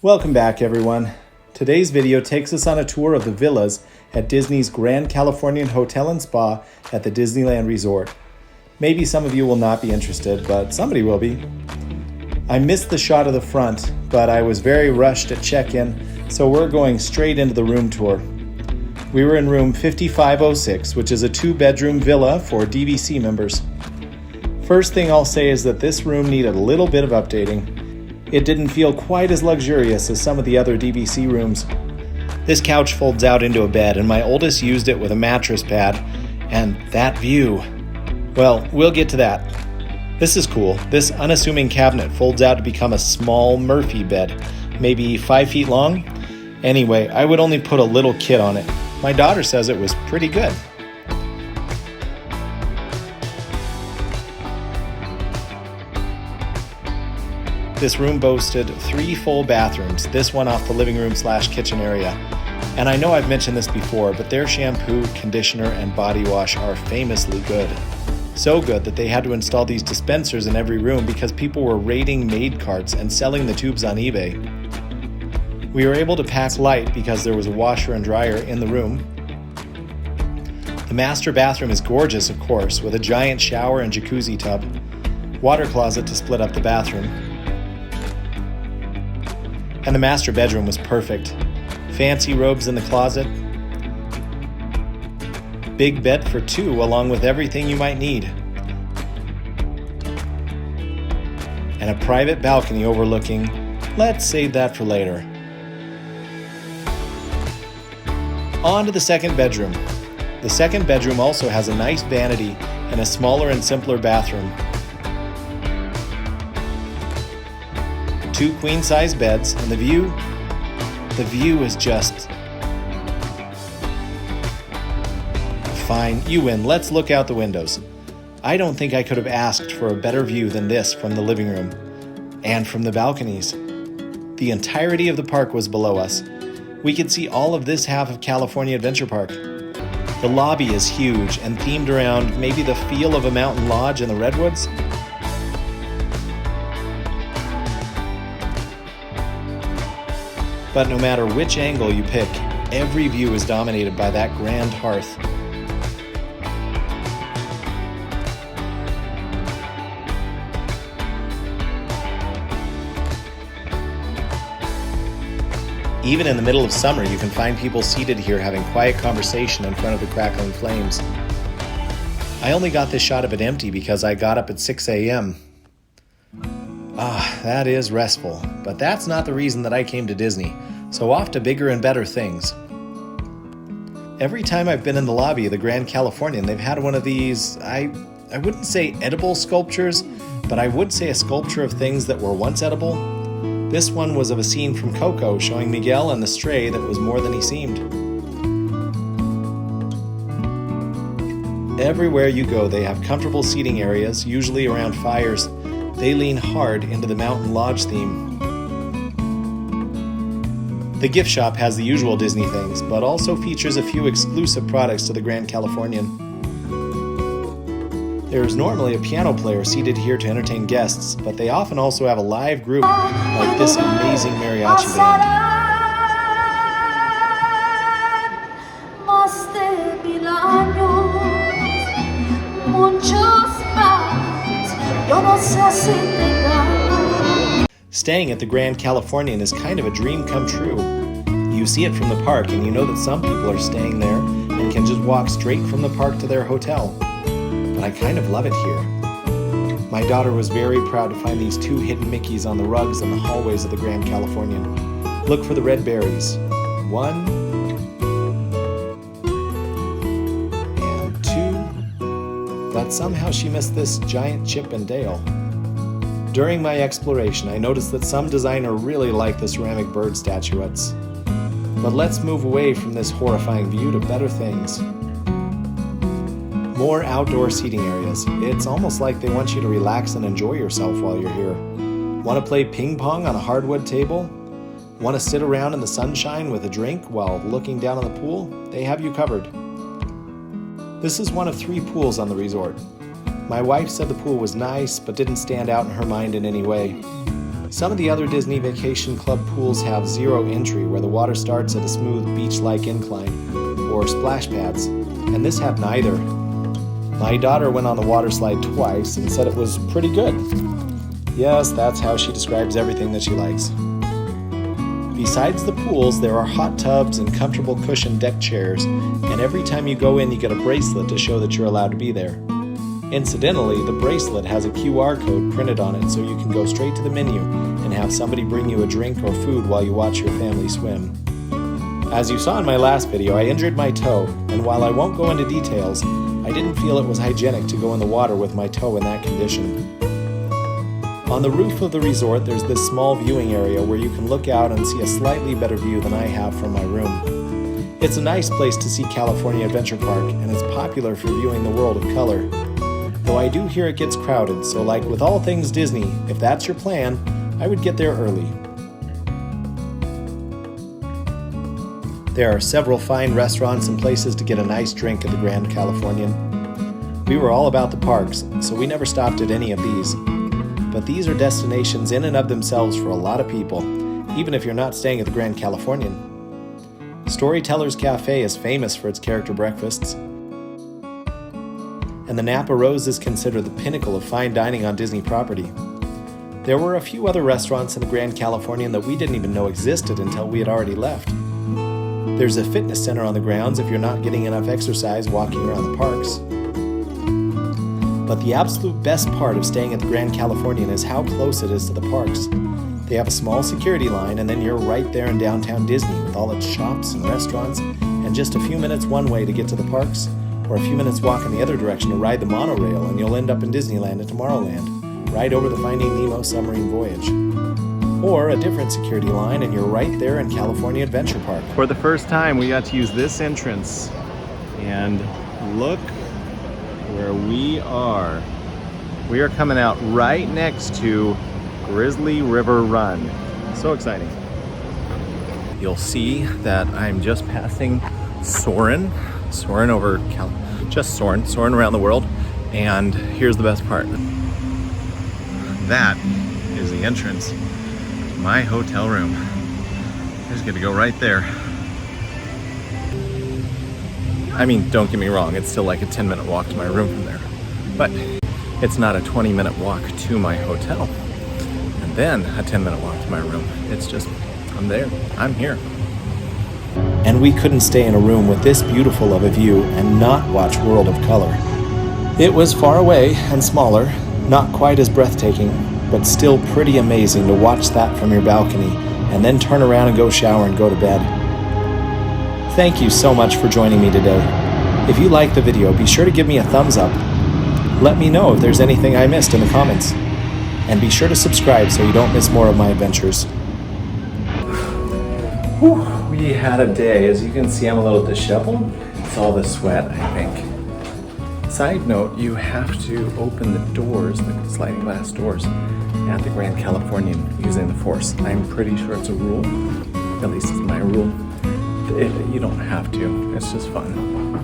Welcome back, everyone. Today's video takes us on a tour of the villas at Disney's Grand Californian Hotel and Spa at the Disneyland Resort. Maybe some of you will not be interested, but somebody will be. I missed the shot of the front, but I was very rushed at check-in, so we're going straight into the room tour. We were in room 5506, which is a 2-bedroom villa for DVC members. First thing I'll say is that this room needed a little bit of updating. It didn't feel quite as luxurious as some of the other DVC rooms. This couch folds out into a bed, and my oldest used it with a mattress pad, and that view. Well, we'll get to that. This is cool. This unassuming cabinet folds out to become a small Murphy bed, maybe 5 feet long. Anyway, I would only put a little kid on it. My daughter says it was pretty good. This room boasted 3 full bathrooms, this one off the living room / kitchen area. And I know I've mentioned this before, but their shampoo, conditioner, and body wash are famously good. So good that they had to install these dispensers in every room because people were raiding maid carts and selling the tubes on eBay. We were able to pack light because there was a washer and dryer in the room. The master bathroom is gorgeous, of course, with a giant shower and jacuzzi tub, water closet to split up the bathroom. And the master bedroom was perfect. Fancy robes in the closet, big bed for 2 along with everything you might need, and a private balcony overlooking. Let's save that for later. On to the second bedroom. The second bedroom also has a nice vanity and a smaller and simpler bathroom. 2 queen-size beds, and the view is just fine. You win. Let's look out the windows. I don't think I could have asked for a better view than this from the living room and from the balconies. The entirety of the park was below us. We could see all of this half of California Adventure Park. The lobby is huge and themed around maybe the feel of a mountain lodge in the redwoods. But no matter which angle you pick, every view is dominated by that grand hearth. Even in the middle of summer, you can find people seated here having quiet conversation in front of the crackling flames. I only got this shot of it empty because I got up at 6 a.m. That is restful, but that's not the reason that I came to Disney, so off to bigger and better things. Every time I've been in the lobby of the Grand Californian, they've had one of these, I wouldn't say edible sculptures, but I would say a sculpture of things that were once edible. This one was of a scene from Coco showing Miguel and the stray that was more than he seemed. Everywhere you go, they have comfortable seating areas, usually around fires. They lean hard into the mountain lodge theme. The gift shop has the usual Disney things, but also features a few exclusive products to the Grand Californian. There is normally a piano player seated here to entertain guests, but they often also have a live group like this amazing mariachi band. Staying at the Grand Californian is kind of a dream come true. You see it from the park and you know that some people are staying there and can just walk straight from the park to their hotel. But I kind of love it here. My daughter was very proud to find these 2 hidden Mickeys on the rugs in the hallways of the Grand Californian. Look for the red berries. 1 and 2. But somehow she missed this giant Chip and Dale. During my exploration, I noticed that some designer really liked the ceramic bird statuettes. But let's move away from this horrifying view to better things. More outdoor seating areas. It's almost like they want you to relax and enjoy yourself while you're here. Want to play ping pong on a hardwood table? Want to sit around in the sunshine with a drink while looking down on the pool? They have you covered. This is one of 3 pools on the resort. My wife said the pool was nice, but didn't stand out in her mind in any way. Some of the other Disney Vacation Club pools have zero entry, where the water starts at a smooth beach-like incline, or splash pads, and this had neither. My daughter went on the water slide twice and said it was pretty good. Yes, that's how she describes everything that she likes. Besides the pools, there are hot tubs and comfortable cushioned deck chairs, and every time you go in, you get a bracelet to show that you're allowed to be there. Incidentally, the bracelet has a QR code printed on it, so you can go straight to the menu and have somebody bring you a drink or food while you watch your family swim. As you saw in my last video, I injured my toe, and while I won't go into details, I didn't feel it was hygienic to go in the water with my toe in that condition. On the roof of the resort, there's this small viewing area where you can look out and see a slightly better view than I have from my room. It's a nice place to see California Adventure Park, and it's popular for viewing the world of color. Though I do hear it gets crowded, so like with all things Disney, if that's your plan, I would get there early. There are several fine restaurants and places to get a nice drink at the Grand Californian. We were all about the parks, so we never stopped at any of these. But these are destinations in and of themselves for a lot of people, even if you're not staying at the Grand Californian. Storyteller's Cafe is famous for its character breakfasts, and the Napa Rose is considered the pinnacle of fine dining on Disney property. There were a few other restaurants in the Grand Californian that we didn't even know existed until we had already left. There's a fitness center on the grounds if you're not getting enough exercise walking around the parks. But the absolute best part of staying at the Grand Californian is how close it is to the parks. They have a small security line, and then you're right there in downtown Disney with all its shops and restaurants, and just a few minutes one way to get to the parks, or a few minutes walk in the other direction to ride the monorail, and you'll end up in Disneyland at Tomorrowland, right over the Finding Nemo submarine voyage. Or a different security line, and you're right there in California Adventure Park. For the first time, we got to use this entrance, and look where we are. We are coming out right next to Grizzly River Run. So exciting. You'll see that I'm just passing Soarin' over Soarin' around the world. And here's the best part. That is the entrance to my hotel room. I just get to go right there. I mean, don't get me wrong, it's still like a 10-minute walk to my room from there. But it's not a 20-minute walk to my hotel. And then a 10-minute walk to my room. It's just, I'm there, I'm here. And we couldn't stay in a room with this beautiful of a view and not watch World of Color. It was far away and smaller, not quite as breathtaking, but still pretty amazing to watch that from your balcony and then turn around and go shower and go to bed. Thank you so much for joining me today. If you liked the video, be sure to give me a thumbs up. Let me know if there's anything I missed in the comments. And be sure to subscribe so you don't miss more of my adventures. Whew, we had a day. As you can see, I'm a little disheveled. It's all the sweat, I think. Side note, you have to open the doors, the sliding glass doors, at the Grand Californian using the force. I'm pretty sure it's a rule. At least it's my rule. You don't have to. It's just fun.